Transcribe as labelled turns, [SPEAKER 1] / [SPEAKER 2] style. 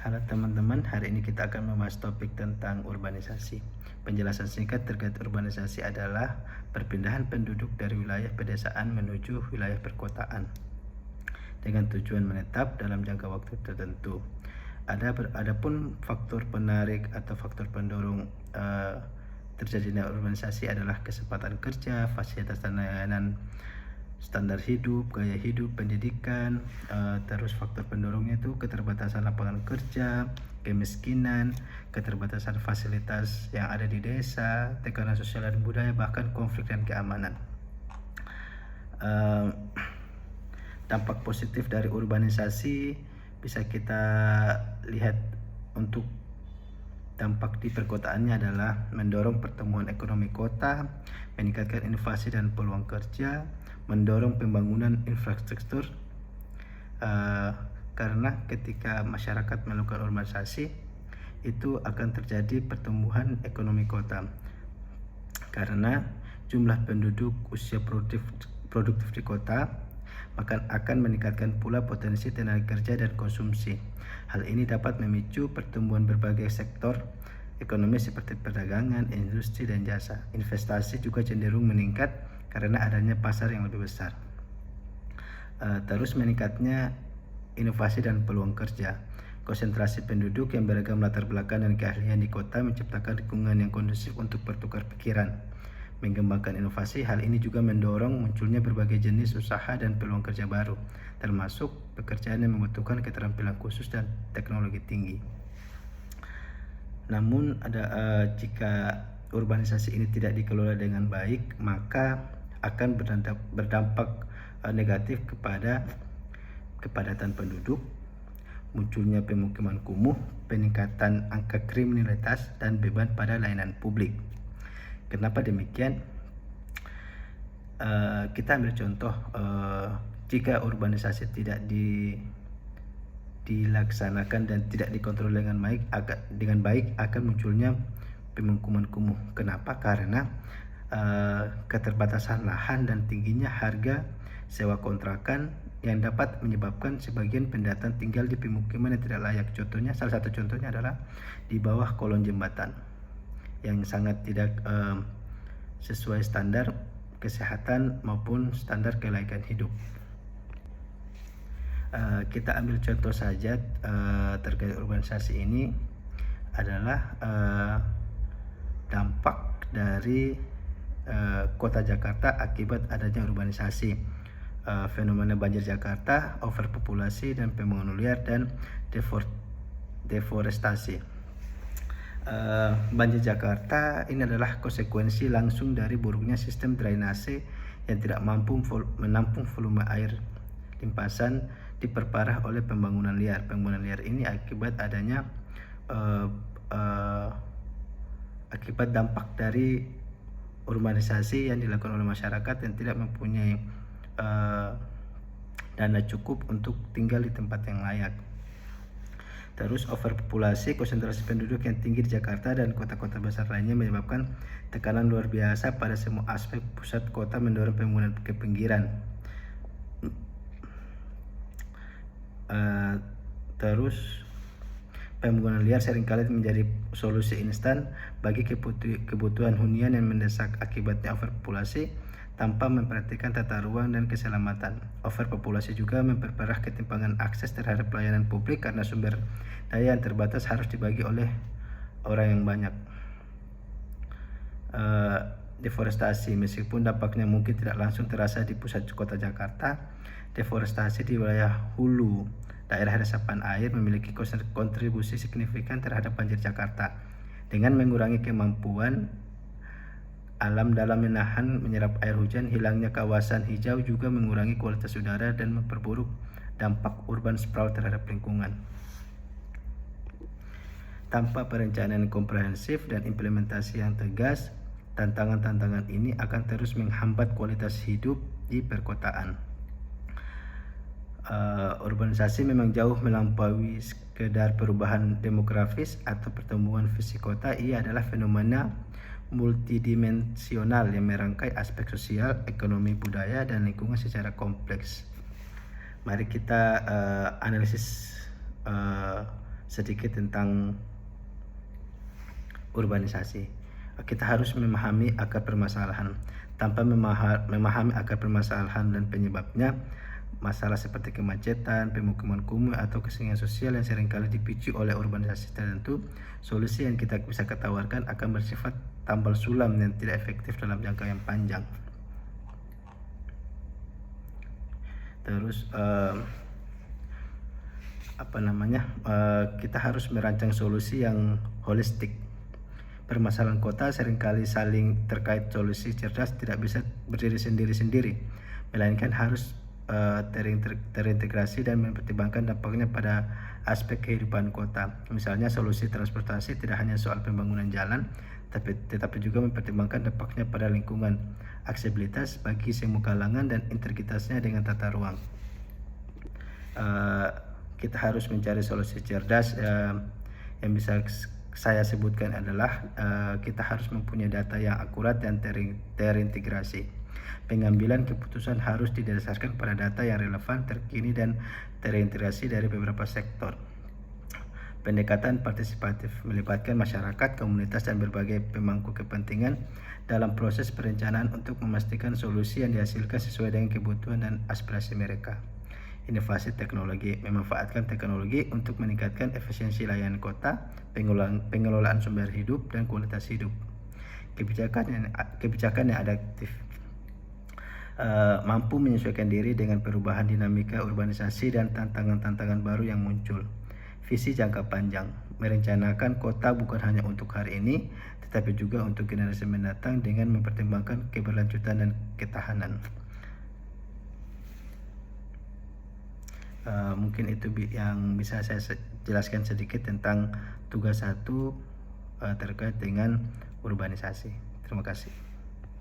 [SPEAKER 1] Halo teman-teman, hari ini kita akan membahas topik tentang urbanisasi. Penjelasan singkat terkait urbanisasi adalah perpindahan penduduk dari wilayah pedesaan menuju wilayah perkotaan dengan tujuan menetap dalam jangka waktu tertentu. Adapun faktor penarik atau faktor pendorong terjadinya urbanisasi adalah kesempatan kerja, fasilitas dan layanan, standar hidup, gaya hidup, pendidikan. Terus faktor pendorongnya itu keterbatasan lapangan kerja, kemiskinan, keterbatasan fasilitas yang ada di desa, tekanan sosial dan budaya, bahkan konflik dan keamanan. Dampak positif dari urbanisasi bisa kita lihat. Untuk dampak di perkotaannya adalah mendorong pertumbuhan ekonomi kota, meningkatkan inovasi dan peluang kerja, mendorong pembangunan infrastruktur, karena ketika masyarakat melakukan urbanisasi itu akan terjadi pertumbuhan ekonomi kota karena jumlah penduduk usia produktif di kota, maka akan meningkatkan pula potensi tenaga kerja dan konsumsi. Hal ini dapat memicu pertumbuhan berbagai sektor ekonomi seperti perdagangan, industri, dan jasa. Investasi juga cenderung meningkat karena adanya pasar yang lebih besar. Terus meningkatnya inovasi dan peluang kerja. Konsentrasi penduduk yang beragam latar belakang dan keahlian di kota menciptakan lingkungan yang kondusif untuk bertukar pikiran, mengembangkan inovasi. Hal ini juga mendorong munculnya berbagai jenis usaha dan peluang kerja baru, termasuk pekerjaan yang membutuhkan keterampilan khusus dan teknologi tinggi. Namun jika urbanisasi ini tidak dikelola dengan baik, maka akan berdampak negatif kepada kepadatan penduduk, munculnya pemukiman kumuh, peningkatan angka kriminalitas, dan beban pada layanan publik. Kenapa demikian? Kita ambil contoh, jika urbanisasi tidak dilaksanakan dan tidak dikontrol dengan baik akan munculnya pemukiman kumuh. Kenapa? Karena keterbatasan lahan dan tingginya harga sewa kontrakan yang dapat menyebabkan sebagian pendatang tinggal di pemukiman yang tidak layak. Salah satu contohnya adalah di bawah kolong jembatan yang sangat tidak sesuai standar kesehatan maupun standar kelayakan hidup. Kita ambil contoh saja terkait urbanisasi ini adalah dampak dari kota Jakarta akibat adanya urbanisasi. Fenomena banjir Jakarta, overpopulasi dan pembangunan liar, dan deforestasi. Banjir Jakarta ini adalah konsekuensi langsung dari buruknya sistem drainase yang tidak mampu menampung volume air limpasan, diperparah oleh pembangunan liar. Pembangunan liar ini akibat adanya akibat dampak dari urbanisasi yang dilakukan oleh masyarakat yang tidak mempunyai dana cukup untuk tinggal di tempat yang layak. Terus overpopulasi, konsentrasi penduduk yang tinggi di Jakarta dan kota-kota besar lainnya menyebabkan tekanan luar biasa pada semua aspek pusat kota, mendorong pembangunan ke pinggiran. Terus pembangunan liar seringkali menjadi solusi instan bagi kebutuhan hunian yang mendesak. Akibatnya overpopulasi tanpa memperhatikan tata ruang dan keselamatan. Overpopulasi juga memperparah ketimpangan akses terhadap pelayanan publik karena sumber daya yang terbatas harus dibagi oleh orang yang banyak. Deforestasi, meskipun dampaknya mungkin tidak langsung terasa di pusat kota Jakarta, deforestasi di wilayah hulu, daerah resapan air, memiliki kontribusi signifikan terhadap banjir Jakarta. Dengan mengurangi kemampuan alam dalam menyerap air hujan, hilangnya kawasan hijau juga mengurangi kualitas udara dan memperburuk dampak urban sprawl terhadap lingkungan. Tanpa perencanaan komprehensif dan implementasi yang tegas, tantangan-tantangan ini akan terus menghambat kualitas hidup di perkotaan. Urbanisasi memang jauh melampaui sekedar perubahan demografis atau pertumbuhan fisik kota. Ia adalah fenomena multidimensional yang merangkai aspek sosial, ekonomi, budaya, dan lingkungan secara kompleks. Mari kita analisis sedikit tentang urbanisasi. Kita harus memahami akar permasalahan. Tanpa memahami akar permasalahan dan penyebabnya, masalah seperti kemacetan, pemukiman kumuh, atau kesenjangan sosial yang seringkali dipicu oleh urbanisasi tertentu, solusi yang kita bisa tawarkan akan bersifat tambal sulam yang tidak efektif dalam jangka yang panjang. Terus kita harus merancang solusi yang holistik. Permasalahan kota seringkali saling terkait. Solusi cerdas tidak bisa berdiri sendiri-sendiri, melainkan harus terintegrasi dan mempertimbangkan dampaknya pada aspek kehidupan kota. Misalnya, solusi transportasi tidak hanya soal pembangunan jalan, tetapi juga mempertimbangkan dampaknya pada lingkungan, aksesibilitas bagi semua kalangan, dan integritasnya dengan tata ruang. Kita harus mencari solusi cerdas. Yang bisa saya sebutkan adalah kita harus mempunyai data yang akurat dan terintegrasi. Pengambilan keputusan harus didasarkan pada data yang relevan, terkini, dan terintegrasi dari beberapa sektor. Pendekatan partisipatif melibatkan masyarakat, komunitas, dan berbagai pemangku kepentingan dalam proses perencanaan untuk memastikan solusi yang dihasilkan sesuai dengan kebutuhan dan aspirasi mereka. Inovasi teknologi memanfaatkan teknologi untuk meningkatkan efisiensi layanan kota, pengelolaan sumber hidup, dan kualitas hidup. Kebijakan yang adaptif mampu menyesuaikan diri dengan perubahan dinamika urbanisasi dan tantangan-tantangan baru yang muncul. Visi jangka panjang merencanakan kota bukan hanya untuk hari ini, tetapi juga untuk generasi mendatang dengan mempertimbangkan keberlanjutan dan ketahanan. Mungkin itu yang bisa saya jelaskan sedikit tentang tugas 1 terkait dengan urbanisasi. Terima kasih.